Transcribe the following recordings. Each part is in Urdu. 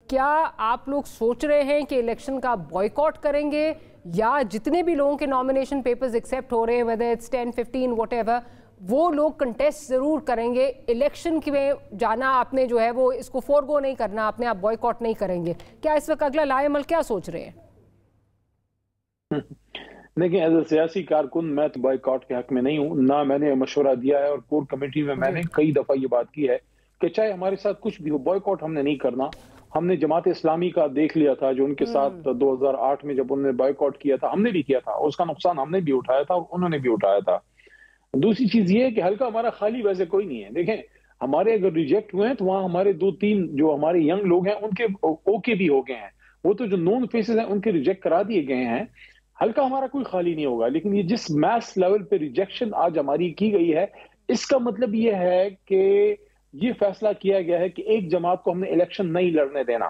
کیا آپ لوگ سوچ رہے ہیں کہ الیکشن کا بوائیکاٹ کریں گے یا جتنے بھی لوگوں کے نامینیشن پیپرز ایکسیپٹ ہو رہے ہیں whether it's 10, 15 واٹ ایور وہ لوگ کنٹیسٹ ضرور کریں گے؟ الیکشن میں جانا آپ نے جو ہے وہ اس کو فورگو نہیں کرنا، آپ نے آپ بوائیکاٹ نہیں کریں گے، کیا اس وقت اگلا لائے عمل کیا سوچ رہے ہیں؟ دیکھیں ایز اے سیاسی کارکن میں تو بائیکاٹ کے حق میں نہیں ہوں، نہ میں نے مشورہ دیا ہے، اور کور کمیٹی میں میں نے کئی دفعہ یہ بات کی ہے کہ چاہے ہمارے ساتھ کچھ بھی ہو بائیکاٹ ہم نے نہیں کرنا۔ ہم نے جماعت اسلامی کا دیکھ لیا تھا جو ان کے ساتھ 2008 میں جب انہوں نے بائیکاٹ کیا تھا، ہم نے بھی کیا تھا، اس کا نقصان ہم نے بھی اٹھایا تھا اور انہوں نے بھی اٹھایا تھا۔ دوسری چیز یہ ہے کہ حلقہ ہمارا خالی ویسے کوئی نہیں ہے۔ دیکھیں ہمارے اگر ریجیکٹ ہوئے ہیں تو وہاں ہمارے 2-3 جو ہمارے ینگ لوگ ہیں ان کے اوکے بھی ہو گئے ہیں، وہ تو جو نون فیسز ہیں ان کے ریجیکٹ کرا دیے گئے ہیں۔ حلقہ ہمارا کوئی خالی نہیں ہوگا، لیکن یہ جس میس لیول پہ ریجیکشن آج ہماری کی گئی ہے اس کا مطلب یہ ہے کہ یہ فیصلہ کیا گیا ہے کہ ایک جماعت کو ہم نے الیکشن نہیں لڑنے دینا۔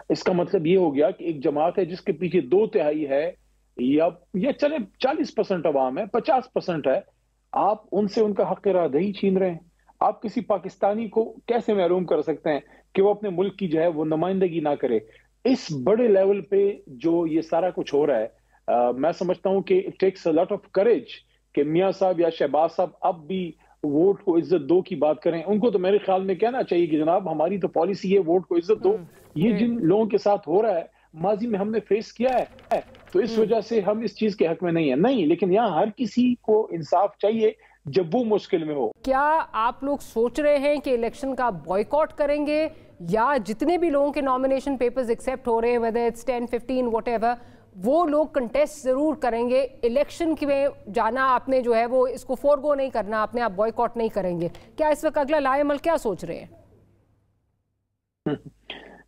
اس کا مطلب یہ ہو گیا کہ ایک جماعت ہے جس کے پیچھے 2/3 ہے یا چلے 40% عوام ہے، 50% ہے، آپ ان سے ان کا حق رہائی چھین رہے ہیں۔ آپ کسی پاکستانی کو کیسے محروم کر سکتے ہیں کہ وہ اپنے ملک کی جو ہے وہ نمائندگی نہ کرے؟ اس بڑے لیول پہ جو یہ سارا کچھ ہو رہا ہے، میں سمجھتا ہوں کہ it takes a lot of courage کہ میاں صاحب یا شہباز صاحب اب بھی ووٹ کو عزت دو کی بات کریں۔ ان کو تو میرے خیال میں کہنا چاہیے کہ جناب ہماری تو پالیسی ہے ووٹ کو عزت دو۔ یہ جن لوگوں کے ساتھ ہو رہا ہے ماضی میں ہم نے فیس کیا ہے، تو اس وجہ سے ہم اس چیز کے حق میں نہیں ہیں، نہیں، لیکن یہاں ہر کسی کو انصاف چاہیے جب وہ مشکل میں ہو۔ کیا آپ لوگ سوچ رہے ہیں کہ الیکشن کا بوائیکاٹ کریں گے یا جتنے بھی لوگوں کے نامینیشن پیپرز ایکسیپٹ ہو رہے ہیں whether it's 10, 15 واٹ ایور وہ لوگ کنٹیسٹ ضرور کریں گے؟ الیکشن میں جانا آپ نے جو ہے وہ اس کو فورگو نہیں کرنا، آپ نے آپ بوائیکاٹ نہیں کریں گے، کیا اس وقت اگلا لائے عمل کیا سوچ رہے ہیں؟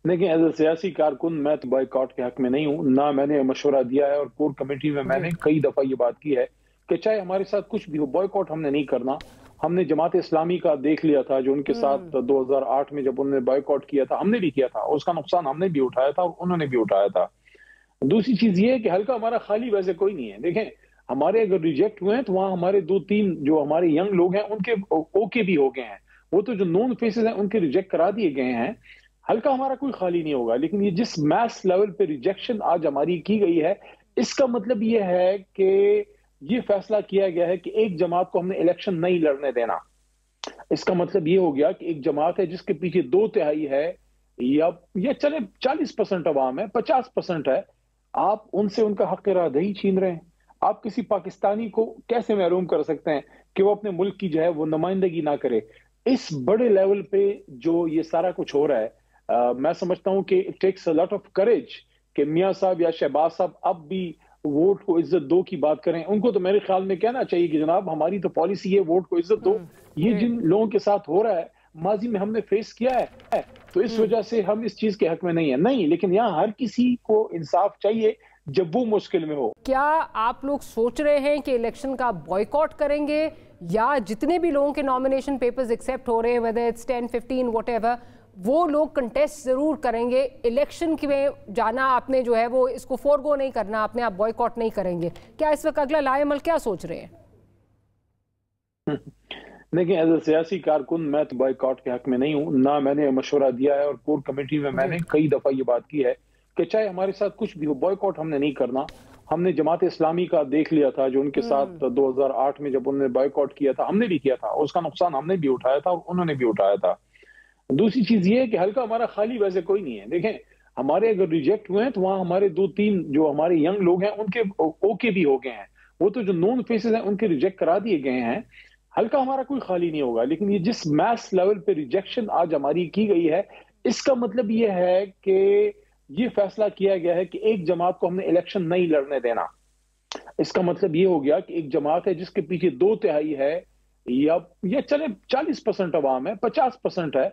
دیکھیں ایز اے سیاسی کارکن میں تو بائیکاٹ کے حق میں نہیں ہوں، نہ میں نے مشورہ دیا ہے، اور کور کمیٹی میں میں نے کئی دفعہ یہ بات کی ہے کہ چاہے ہمارے ساتھ کچھ بھی ہو بائیکاٹ ہم نے نہیں کرنا۔ ہم نے جماعت اسلامی کا دیکھ لیا تھا جو ان کے ساتھ 2008 میں جب انہوں نے بائیکاٹ کیا تھا، ہم نے بھی کیا تھا، اس کا نقصان ہم نے بھی اٹھایا تھا اور انہوں نے بھی اٹھایا تھا۔ دوسری چیز یہ ہے کہ حلقہ ہمارا خالی ویسے کوئی نہیں ہے۔ دیکھیں ہمارے اگر ریجیکٹ ہوئے ہیں تو وہاں ہمارے 2-3 جو ہمارے ینگ لوگ ہیں ان کے اوکے بھی ہو گئے ہیں، وہ تو جو نون فیسز ہیں ان کے ریجیکٹ کرا دیے گئے ہیں۔ حلقہ ہمارا کوئی خالی نہیں ہوگا، لیکن یہ جس میس لیول پہ ریجیکشن آج ہماری کی گئی ہے اس کا مطلب یہ ہے کہ یہ فیصلہ کیا گیا ہے کہ ایک جماعت کو ہم نے الیکشن نہیں لڑنے دینا۔ اس کا مطلب یہ ہو گیا کہ ایک جماعت ہے جس کے پیچھے 2/3 ہے یا چلے 40% عوام ہے، 50% ہے، آپ ان سے ان کا حق رہائی چھین رہے ہیں۔ آپ کسی پاکستانی کو کیسے محروم کر سکتے ہیں کہ وہ اپنے ملک کی جو ہے وہ نمائندگی نہ کرے؟ اس بڑے لیول پہ جو یہ سارا کچھ ہو رہا ہے، میں سمجھتا ہوں کہ it takes a lot of courage کہ میاں صاحب یا شہباز صاحب اب بھی ووٹ کو عزت دو کی بات کریں۔ ان کو تو میرے خیال میں کہنا چاہیے کہ جناب ہماری تو پالیسی ہے ووٹ کو عزت دو۔ یہ جن لوگوں کے ساتھ ہو رہا ہے ماضی میں ہم نے فیس کیا ہے، تو اس وجہ سے ہم اس چیز کے حق میں نہیں ہیں، نہیں، لیکن یہاں ہر کسی کو انصاف چاہیے جب وہ مشکل میں ہو۔ کیا آپ لوگ سوچ رہے ہیں کہ الیکشن کا بوائیکاٹ کریں گے یا جتنے بھی لوگوں کے نامینیشن پیپرز ایکسیپٹ ہو رہے ہیں whether it's 10, 15 واٹ ایور وہ لوگ کنٹیسٹ ضرور کریں گے؟ الیکشن میں جانا آپ نے جو ہے وہ اس کو فورگو نہیں کرنا، آپ نے آپ بوائیکاٹ نہیں کریں گے، کیا اس وقت اگلا لائے عمل کیا سوچ رہے ہیں؟ دیکھیں ایز اے سیاسی کارکن میں تو بائیکاٹ کے حق میں نہیں ہوں، نہ میں نے مشورہ دیا ہے، اور کور کمیٹی میں میں نے کئی دفعہ یہ بات کی ہے کہ چاہے ہمارے ساتھ کچھ بھی ہو بائیکاٹ ہم نے نہیں کرنا۔ ہم نے جماعت اسلامی کا دیکھ لیا تھا جو ان کے ساتھ 2008 میں جب انہوں نے بائیکاٹ کیا تھا، ہم نے بھی کیا تھا، اس کا نقصان ہم نے بھی اٹھایا تھا اور انہوں نے بھی اٹھایا تھا۔ دوسری چیز یہ ہے کہ حلقہ ہمارا خالی ویسے کوئی نہیں ہے۔ دیکھیں ہمارے اگر ریجیکٹ ہوئے ہیں تو وہاں ہمارے 2-3 جو ہمارے ینگ لوگ ہیں ان کے اوکے بھی ہو گئے ہیں، وہ تو جو نون فیسز ہیں ان کے ریجیکٹ کرا دیے گئے ہیں۔ حلقہ ہمارا کوئی خالی نہیں ہوگا، لیکن یہ جس میس لیول پہ ریجیکشن آج ہماری کی گئی ہے اس کا مطلب یہ ہے کہ یہ فیصلہ کیا گیا ہے کہ ایک جماعت کو ہم نے الیکشن نہیں لڑنے دینا۔ اس کا مطلب یہ ہو گیا کہ ایک جماعت ہے جس کے پیچھے 2/3 ہے یا چلے 40% عوام ہے، 50% ہے،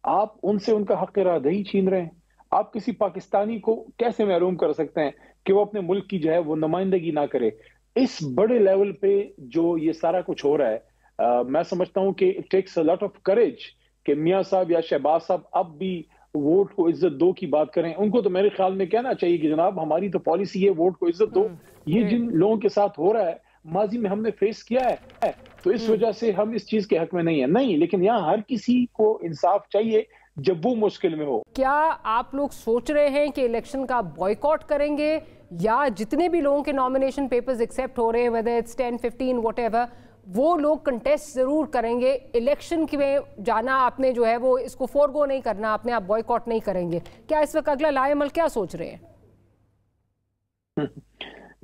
آپ ان سے ان کا حق رہائی چھین رہے ہیں۔ آپ کسی پاکستانی کو کیسے محروم کر سکتے ہیں کہ وہ اپنے ملک کی جو ہے وہ نمائندگی نہ کرے؟ اس بڑے لیول پہ جو یہ سارا کچھ ہو رہا ہے، میں سمجھتا ہوں کہ it takes a lot of courage کہ میاں صاحب یا شہباز صاحب اب بھی ووٹ کو عزت دو کی بات کریں۔ ان کو تو میرے خیال میں کہنا چاہیے کہ جناب ہماری تو پالیسی ہے ووٹ کو عزت دو۔ یہ جن لوگوں کے ساتھ ہو رہا ہے ماضی میں ہم نے فیس کیا ہے، تو اس وجہ سے ہم اس چیز کے حق میں نہیں ہیں، نہیں، لیکن یہاں ہر کسی کو انصاف چاہیے جب وہ مشکل میں ہو. کیا آپ لوگ سوچ رہے ہیں کہ الیکشن کا بوائیکاٹ کریں گے یا جتنے بھی لوگوں کے نامینیشن پیپرز ایکسیپٹ ہو رہے ہیں whether it's 10, 15 whatever وہ لوگ کنٹیسٹ ضرور کریں گے؟ الیکشن میں جانا آپ نے جو ہے وہ اس کو فورگو نہیں کرنا، آپ نے آپ بوائیکاٹ نہیں کریں گے. کیا اس وقت اگلا لائے عمل کیا سوچ رہے ہیں؟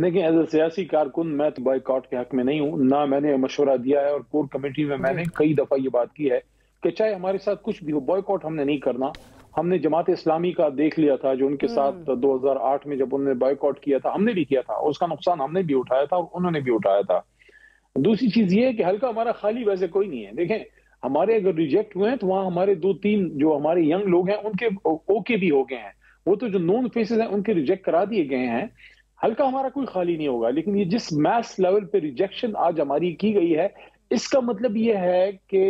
دیکھیں ایز اے سیاسی کارکن میں تو بائیکاٹ کے حق میں نہیں ہوں، نہ میں نے مشورہ دیا ہے، اور کور کمیٹی میں میں نے کئی دفعہ یہ بات کی ہے کہ چاہے ہمارے ساتھ کچھ بھی ہو بائیکاٹ ہم نے نہیں کرنا. ہم نے جماعت اسلامی کا دیکھ لیا تھا جو ان کے ساتھ 2008 میں جب انہوں نے بائیکاٹ کیا تھا، ہم نے بھی کیا تھا، اس کا نقصان ہم نے بھی اٹھایا تھا اور انہوں نے بھی اٹھایا تھا. دوسری چیز یہ ہے کہ حلقہ ہمارا خالی ویسے کوئی نہیں ہے. دیکھیں ہمارے اگر ریجیکٹ ہوئے ہیں تو وہاں ہمارے 2-3 جو ہمارے ینگ لوگ ہیں ان کے اوکے بھی ہو گئے ہیں، وہ تو جو نون فیسز ہیں ان کے ریجیکٹ کرا دیے گئے ہیں. حلقہ ہمارا کوئی خالی نہیں ہوگا، لیکن یہ جس میس لیول پہ ریجیکشن آج ہماری کی گئی ہے اس کا مطلب یہ ہے کہ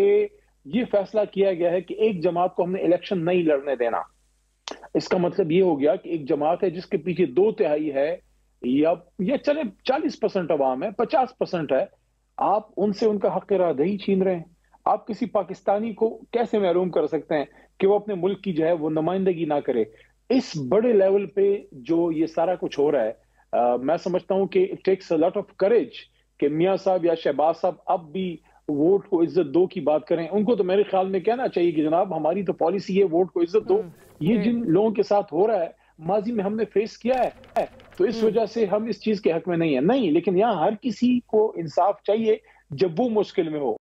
یہ فیصلہ کیا گیا ہے کہ ایک جماعت کو ہم نے الیکشن نہیں لڑنے دینا. اس کا مطلب یہ ہو گیا کہ ایک جماعت ہے جس کے پیچھے 2/3 ہے یا چلے 40% عوام ہے، 50% ہے، آپ ان سے ان کا حق رائے چھین رہے ہیں. آپ کسی پاکستانی کو کیسے محروم کر سکتے ہیں کہ وہ اپنے ملک کی جو ہے وہ نمائندگی نہ کرے؟ اس بڑے لیول پہ جو یہ سارا کچھ ہو رہا ہے میں سمجھتا ہوں کہ it takes a lot of courage کہ میاں صاحب یا شہباز صاحب اب بھی ووٹ کو عزت دو کی بات کریں. ان کو تو میرے خیال میں کہنا چاہیے کہ جناب ہماری تو پالیسی ہے ووٹ کو عزت دو. یہ جن لوگوں کے ساتھ ہو رہا ہے ماضی میں ہم نے فیس کیا ہے، تو اس وجہ سے ہم اس چیز کے حق میں نہیں ہیں. نہیں، لیکن یہاں ہر کسی کو انصاف چاہیے جب وہ مشکل میں ہو.